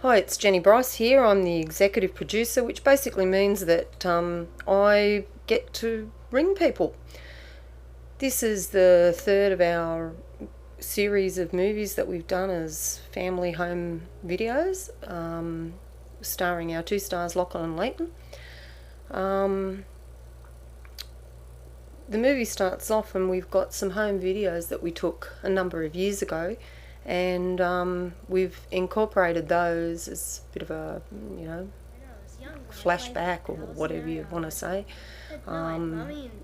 Hi, it's Jenny Bryce here. I'm the executive producer, which basically means that I get to ring people. This is the third of our series of movies that we've done as family home videos, starring our two stars, Lachlan and Layton. The movie starts off and we've got some home videos that we took a number of years ago, and we've incorporated those as a bit of a, flashback or whatever you want to say,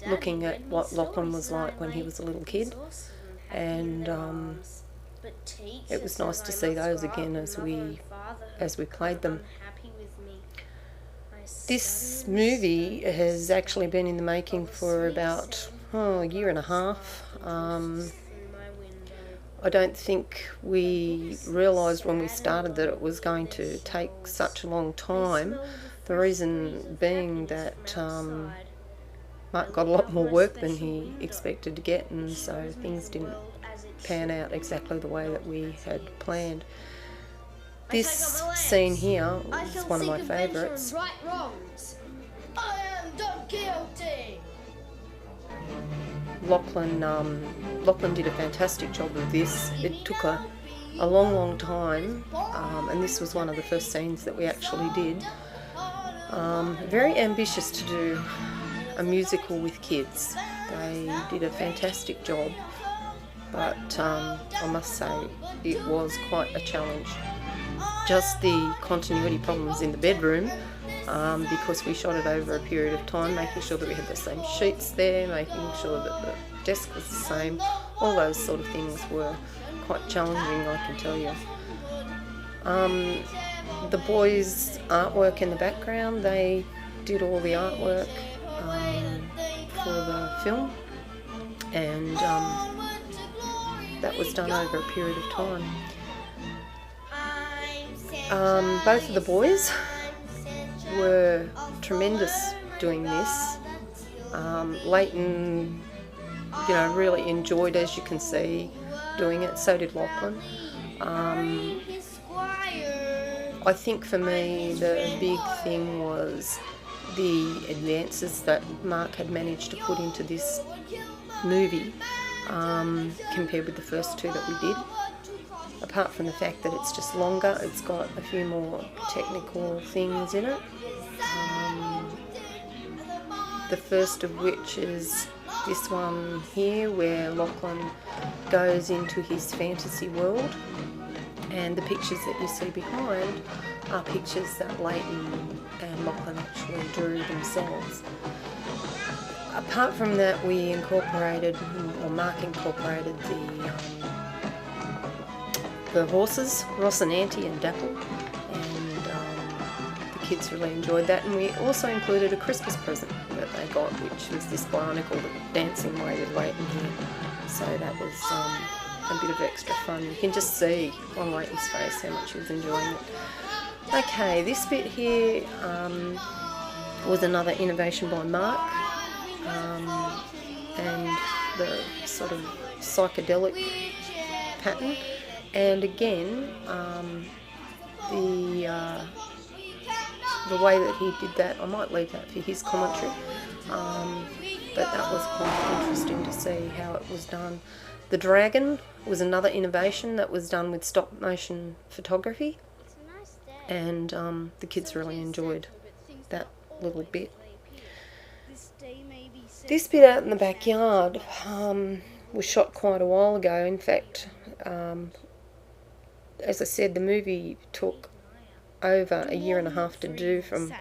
looking at what Lachlan was like when he was a little kid, and it was nice to see those again as we played them. This movie has actually been in the making for about a year and a half. I don't think we realised when we started that it was going to take such a long time. The reason being that Mark got a lot more work than he expected to get, and so things didn't pan out exactly the way that we had planned. This scene here is one of my favourites. Right wrongs. I am Don Quixote. Lachlan did a fantastic job of this. It took a long time, and this was one of the first scenes that we actually did. Very ambitious to do a musical with kids. They did a fantastic job, but I must say it was quite a challenge. Just the continuity problems in the bedroom, because we shot it over a period of time, making sure that we had the same sheets there, making sure that the desk was the same. All those sort of things were quite challenging, I can tell you. The boys' artwork in the background, they did all the artwork for the film, and that was done over a period of time. Both of the boys were tremendous doing this. Layton, really enjoyed, as you can see, doing it. So did Lachlan. I think for me the big thing was the advances that Mark had managed to put into this movie compared with the first two that we did. Apart from the fact that it's just longer, it's got a few more technical things in it. The first of which is this one here, where Lachlan goes into his fantasy world, and the pictures that you see behind are pictures that Layton and Lachlan actually drew themselves. Apart from that, we incorporated, or Mark incorporated the horses, Ross and Auntie and Dapple, and the kids really enjoyed that. And we also included a Christmas present that they got, which was this Bionicle dancing away with Layton here. So that was a bit of extra fun. You can just see on Layton's face how much he was enjoying it. Okay, this bit here was another innovation by Mark, and the sort of psychedelic pattern. And again, the way that he did that, I might leave that for his commentary, but that was quite interesting to see how it was done. The dragon was another innovation that was done with stop motion photography, and the kids really enjoyed that little bit. This bit out in the backyard was shot quite a while ago. In fact, as I said, the movie took over a year and a half to do from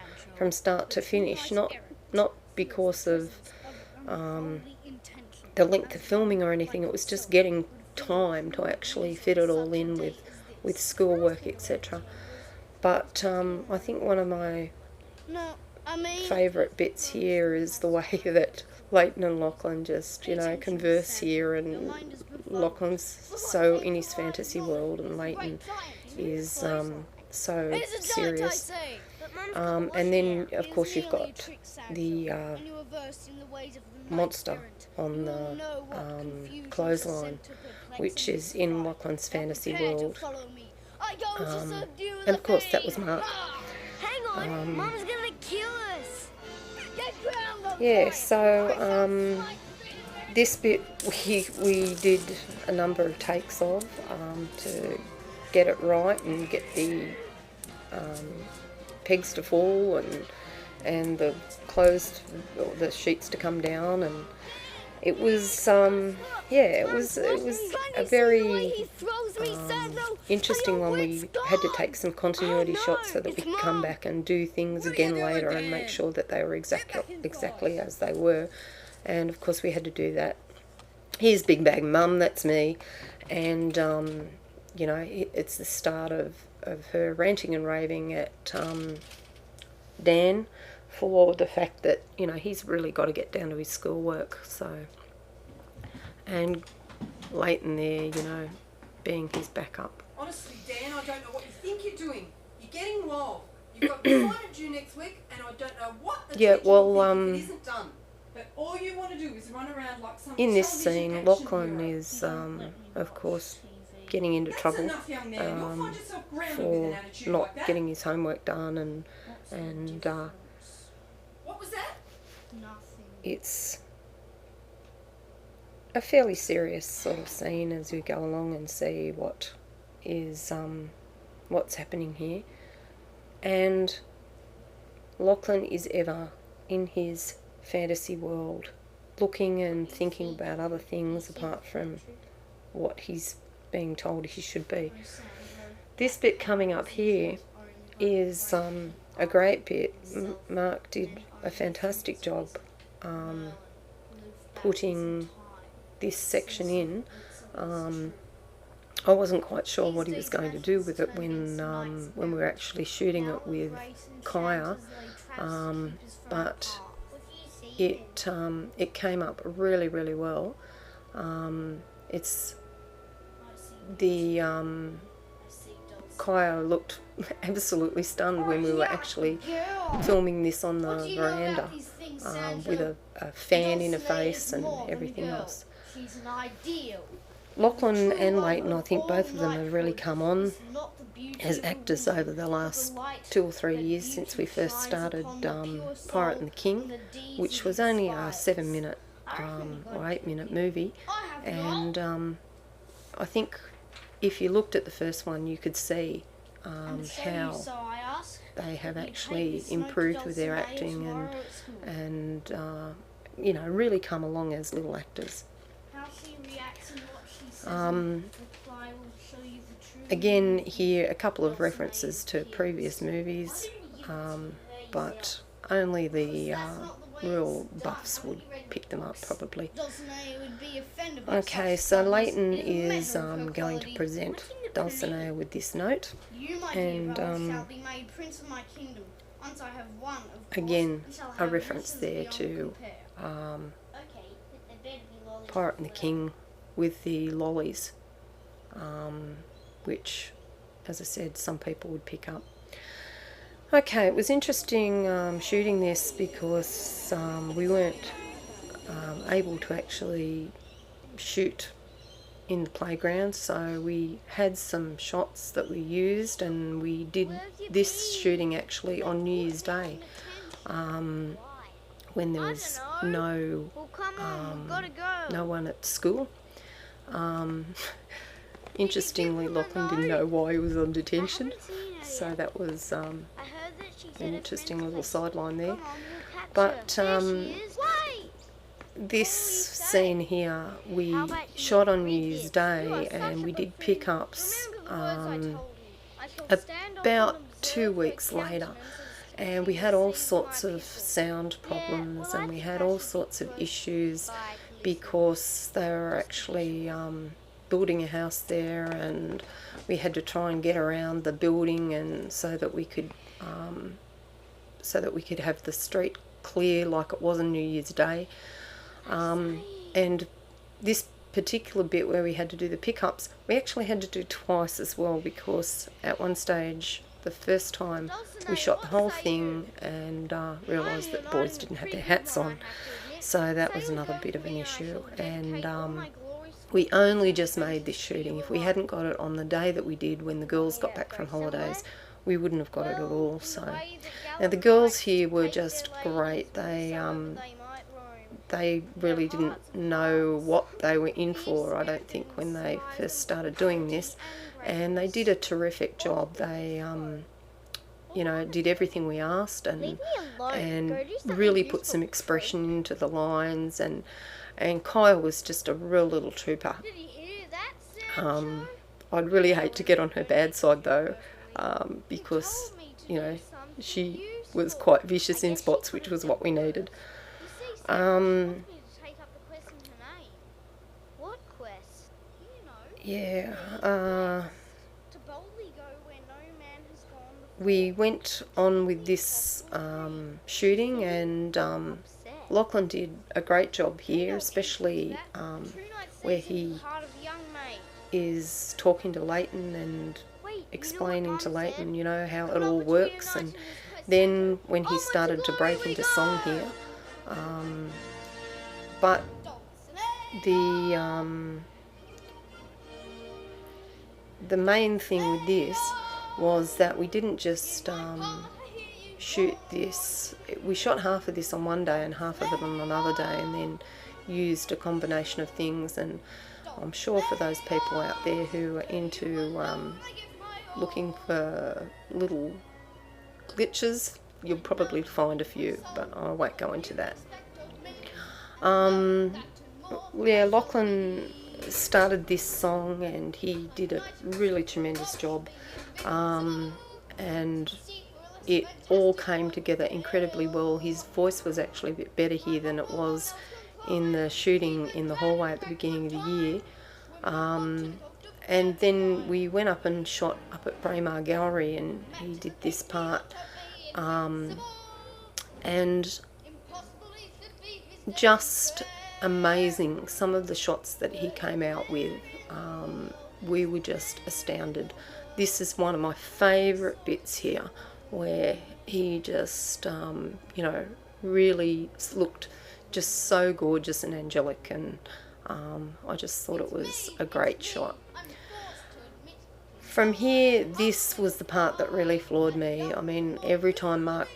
start to finish. Not because of the length of filming or anything. It was just getting time to actually fit it all in with schoolwork, etc. But I think one of my favourite bits here is the way that Layton and Lachlan just, converse here, and Lachlan's so in his fantasy world and Layton is so serious. And then, of course, you've got the monster on the clothesline, which is in Lachlan's fantasy world. I go to subdue and the of course that was fame. Mark. Hang on, Mum's gonna kill us. Get ground on Yeah, fire. so this bit we did a number of takes of to get it right and get the pegs to fall and the clothes, or the sheets to come down, and it was it was a very interesting one. We had to take some continuity shots so that we could come back and do things again later and make sure that they were exactly as they were. And of course we had to do that. Here's Big Bag Mum, that's me, and you know, it's the start of her ranting and raving at Dan for the fact that, you know, he's really got to get down to his schoolwork. So, and Layton there, you know, being his backup. Honestly, Dan, I don't know what you think you're doing. You're getting low. You've got a assignment due next week, and I don't know what the teacher will think if it isn't done. But all you want to do is run around like some In this television scene, action Lachlan hero. is, of course, getting into That's trouble enough, young man. You'll find yourself grounded with for an attitude not like that. getting his homework done, and What was that? it's a fairly serious sort of scene as we go along and see what is what's happening here. And Lachlan is ever in his fantasy world, looking and thinking about other things apart from what he's being told he should be. This bit coming up here is a great bit. Mark did a fantastic job putting this section in. I wasn't quite sure what he was going to do with it when we were actually shooting it with Kaya, but it came up really, really well. It's the Kaya looked absolutely stunned when we were actually filming this on the veranda with a fan in her face and everything else. She's an ideal. Lachlan and Layton, I think both of them have really come on as actors over the last 2 or 3 years since we first started Pirate and the King, which was only a 7-minute or 8-minute movie, and I think if you looked at the first one you could see how they have actually improved with their acting and you know, really come along as little actors. Again, here a couple of references to previous movies, but only the real buffs would pick them up probably. Okay, so Layton is going to present Dulcinea with this note, and again a reference there to Pirate and the King with the lollies, which, as I said, some people would pick up. Okay, it was interesting shooting this because we weren't able to actually shoot in the playground, so we had some shots that we used, and we did this shooting actually on New Year's Day when there was no one at school. Interestingly, Lachlan didn't know why he was on detention, so that was an interesting little sideline there. But this scene here we shot on New Year's Day, and we did pickups about 2 weeks later, and we had all sorts of sound problems and we had all sorts of issues because they were actually building a house there, and we had to try and get around the building and so that we could have the street clear like it was on New Year's Day. And this particular bit where we had to do the pickups, we actually had to do twice as well, because at one stage, the first time, we shot the whole thing and realised that the boys didn't have their hats on, so that was another bit of an issue. And We only just made this shooting. If we hadn't got it on the day that we did when the girls got back from holidays, we wouldn't have got it at all. So now the girls here were just great. They really didn't know what they were in for, I don't think, when they first started doing this, and they did a terrific job. They you know, did everything we asked, and really put some expression into the lines, and Kyle was just a real little trooper. I'd really hate to get on her bad side though, because, you know, she was quite vicious in spots, which was what we needed. Yeah, we went on with this shooting, and Lachlan did a great job here, especially where he is talking to Layton and explaining to Layton, you know, how it all works. And then when he started to break into song here, but the main thing with this was that we didn't just shoot this. We shot half of this on one day and half of it on another day, and then used a combination of things. And I'm sure for those people out there who are into looking for little glitches, you'll probably find a few, but I won't go into that. Yeah, Lachlan started this song and he did a really tremendous job, and it all came together incredibly well. His voice was actually a bit better here than it was in the shooting in the hallway at the beginning of the year. And then we went up and shot up at Braemar Gallery, and he did this part, and just amazing, some of the shots that he came out with. We were just astounded. This is one of my favourite bits here, where he just, you know, really looked just so gorgeous and angelic, and I just thought it was a great shot. From here, this was the part that really floored me. I mean, every time Mark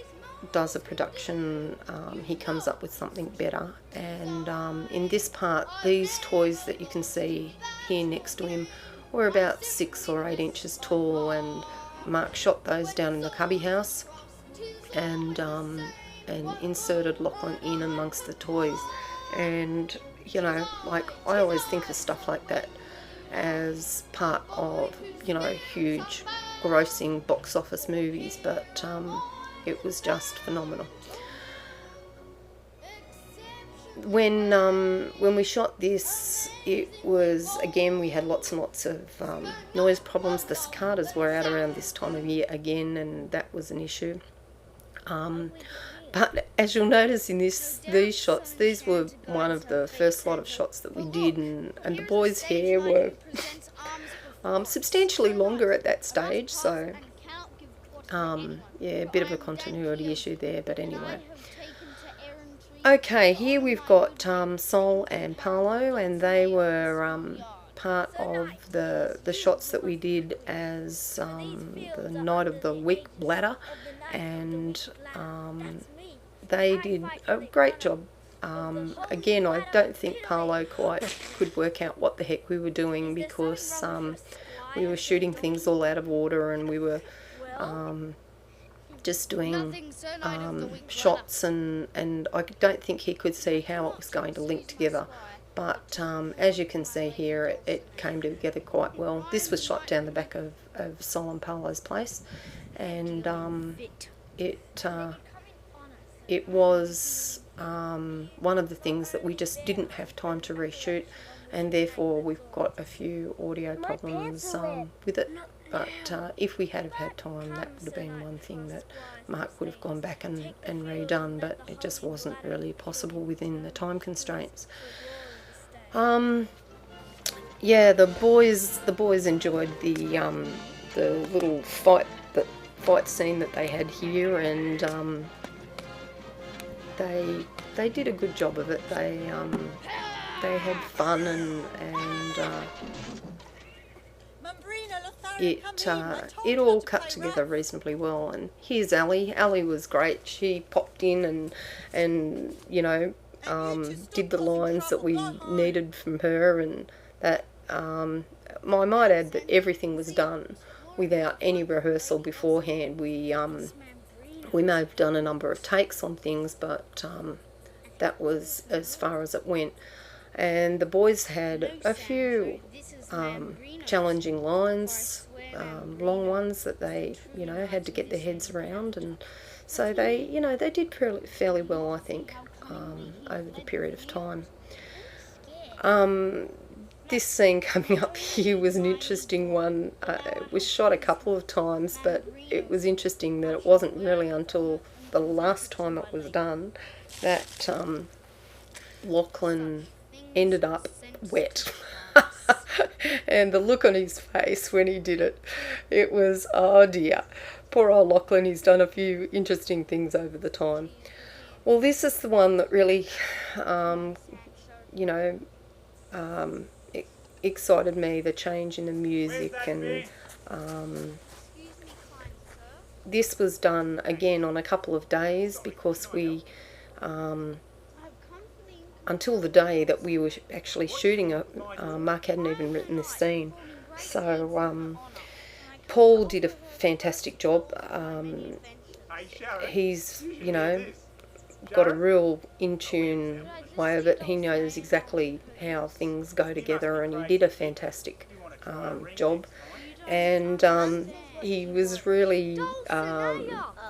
does a production, he comes up with something better, and in this part, these toys that you can see here next to him were about 6 or 8 inches tall, and Mark shot those down in the cubby house, and inserted Lachlan in amongst the toys. And, you know, like, I always think of stuff like that as part of, you know, huge grossing box office movies, but it was just phenomenal. When we shot this, it was, again, we had lots and lots of noise problems. The cicadas were out around this time of year again, and that was an issue. But as you'll notice in these shots, these were one of the first lot of shots that we did, and the boys' hair were substantially longer at that stage, so yeah, a bit of a continuity issue there, but anyway. Okay, here we've got Sol and Paolo, and they were part of the shots that we did as the Night of the Week bladder, and they did a great job. Again, I don't think Paolo quite could work out what the heck we were doing, because we were shooting things all out of order, and we were just doing shots, and I don't think he could see how it was going to link together. But as you can see here, it came together quite well. This was shot down the back of Sol and Paolo's place, and it was one of the things that we just didn't have time to reshoot, and therefore we've got a few audio problems with it. But if we had have had time, that would have been one thing that Mark would have gone back and redone, but it just wasn't really possible within the time constraints. Yeah, the boys enjoyed the little fight scene that they had here, and they did a good job of it. they had fun, and it all cut together reasonably well. And here's Ali. Ali was great. She popped in and you know, did the lines that we needed from her, and that I might add that everything was done without any rehearsal beforehand. We may have done a number of takes on things, but that was as far as it went. And the boys had a few challenging lines, long ones that they, you know, had to get their heads around, and so they, you know, they did fairly well, I think, over the period of time. This scene coming up here was an interesting one. It was shot a couple of times, but it was interesting that it wasn't really until the last time it was done that Lachlan ended up wet. And the look on his face when he did it, it was, oh dear, poor old Lachlan. He's done a few interesting things over the time. Well, this is the one that really, you know, excited me, the change in the music. And this was done again on a couple of days, because we until the day that we were actually shooting it, Mark hadn't even written this scene. So Paul did a fantastic job. He's, you know, got a real in-tune way of it. He knows exactly how things go together, and he did a fantastic job. And he was really,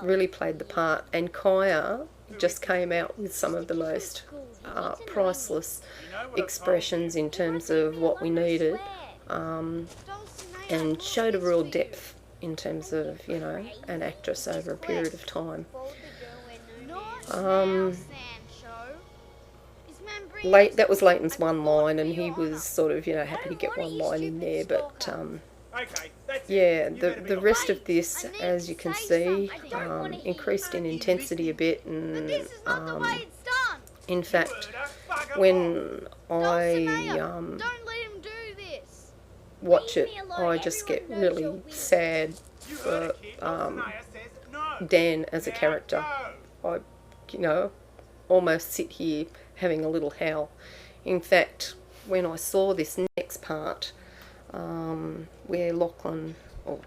really played the part. And Kaya just came out with some of the most priceless expressions in terms of what we needed, and showed a real depth in terms of, you know, an actress over a period of time. That was Layton's one line, and he was sort of, you know, happy to get one line in there, but yeah, the rest of this, as you can see, increased in intensity a bit, and in fact, when I watch it, I just get really sad for Dan as a character. I, you know, almost sit here having a little howl. In fact, when I saw this next part, where Lachlan, or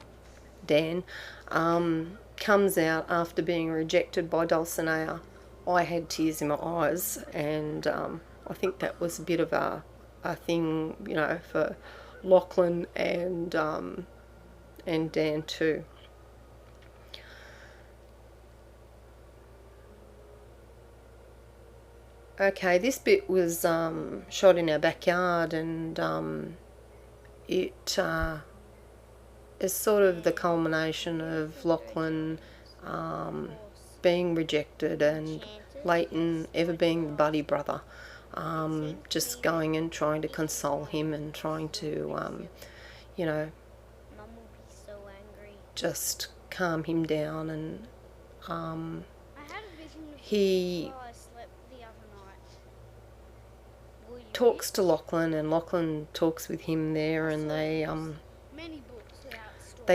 Dan, comes out after being rejected by Dulcinea, I had tears in my eyes, and I think that was a bit of a thing, you know, for Lachlan and Dan too. Okay, this bit was shot in our backyard, and it is sort of the culmination of Lachlan being rejected, and Layton ever being the buddy brother, just going and trying to console him and trying to, you know, just calm him down. And he talks to Lachlan, and Lachlan talks with him there, and they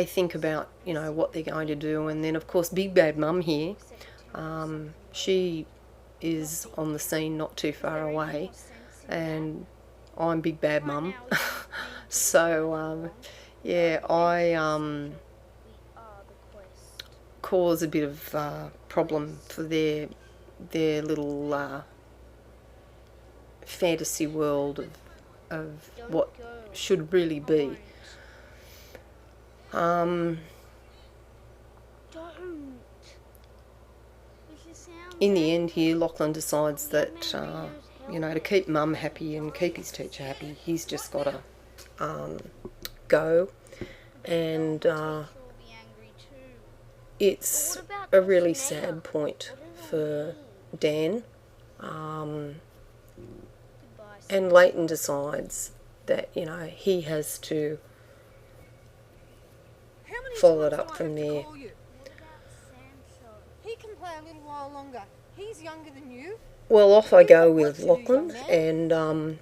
think about, you know, what they're going to do. And then, of course, Big Bad Mum here, she is on the scene not too far away, and I'm Big Bad Mum. So yeah, I cause a bit of problem for their little fantasy world of what should really be. In the end here, Lachlan decides that, you know, to keep Mum happy and keep his teacher happy, he's just got to go. And it's a really sad point for Dan. And Layton decides that, you know, he has to follow it up from there. He can play a little while longer. He's younger than you. Well, off I go with Lachlan, and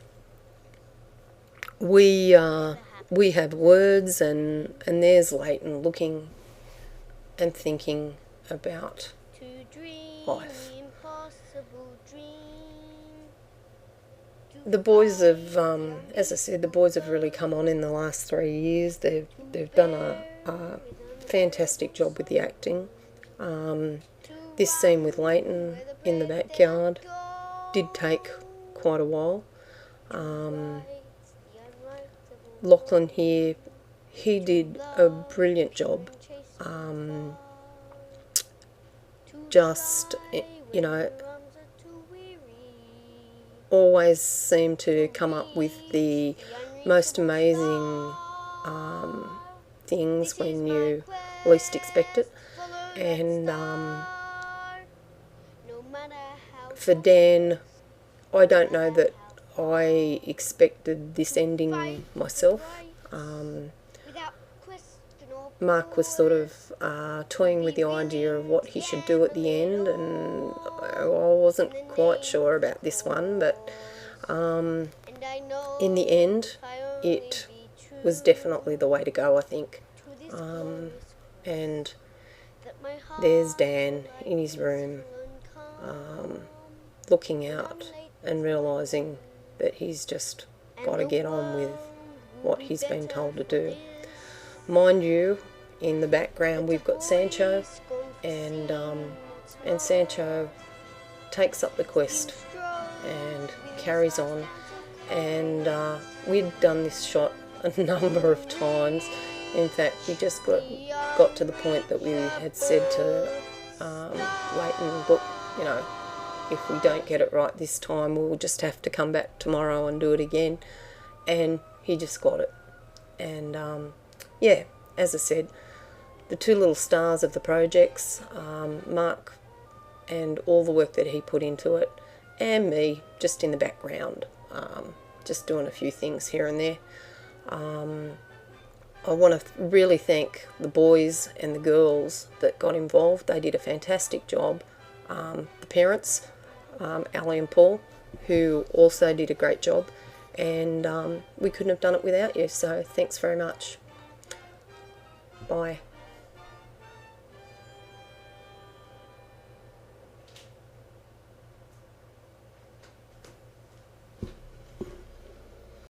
we have words, and there's Layton looking and thinking about life. The boys have, as I said, the boys have really come on in the last 3 years. They've done a fantastic job with the acting. This scene with Layton in the backyard did take quite a while. Lachlan here, he did a brilliant job. Just, you know, always seemed to come up with the most amazing things when you least expect it. And for Dan, I don't know that I expected this ending myself. Mark was sort of toying with the idea of what he should do at the end, and I wasn't quite sure about this one, but in the end it was definitely the way to go, I think. And there's Dan in his room, looking out and realising that he's just got to get on with what he's been told to do. Mind you, in the background we've got Sancho, and Sancho takes up the quest and carries on. And we'd done this shot a number of times. In fact, we just got to the point that we had said to Layton, look, you know, if we don't get it right this time, we'll just have to come back tomorrow and do it again. And he just got it. And yeah, as I said, the two little stars of the projects, Mark and all the work that he put into it, and me just in the background, just doing a few things here and there. I want to really thank the boys and the girls that got involved. They did a fantastic job. The parents, Ali and Paul, who also did a great job, and we couldn't have done it without you, so thanks very much. Bye.